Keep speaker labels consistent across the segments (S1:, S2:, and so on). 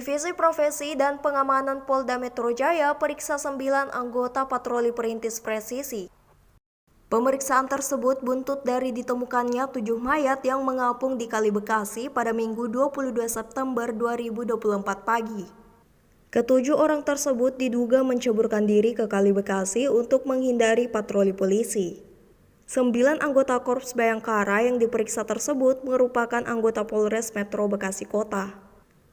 S1: Divisi Profesi dan Pengamanan Polda Metro Jaya periksa 9 anggota patroli perintis presisi. Pemeriksaan tersebut buntut dari ditemukannya 7 mayat yang mengapung di Kali Bekasi pada Minggu 22 September 2024 pagi. Ketujuh orang tersebut diduga menceburkan diri ke Kali Bekasi untuk menghindari patroli polisi. 9 anggota Korps Bayangkara yang diperiksa tersebut merupakan anggota Polres Metro Bekasi Kota.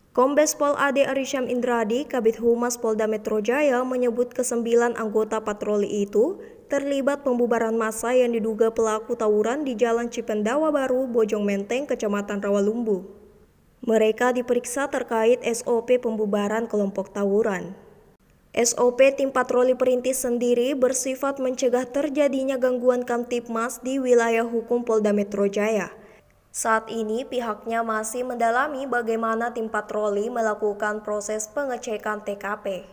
S1: Kombes Pol Ade Arysyam Indradi, Kabid Humas Polda Metro Jaya menyebut ke-9 anggota patroli itu terlibat pembubaran massa yang diduga pelaku tawuran di Jalan Cipendawa Baru, Bojong Menteng, Kecamatan Rawalumbu. Mereka diperiksa terkait SOP pembubaran kelompok tawuran. SOP tim patroli perintis sendiri bersifat mencegah terjadinya gangguan Kamtibmas di wilayah hukum Polda Metro Jaya. Saat ini pihaknya masih mendalami bagaimana tim patroli melakukan proses pengecekan TKP.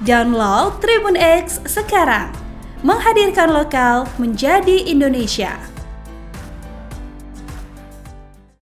S2: Download Tribun X sekarang, menghadirkan lokal menjadi Indonesia.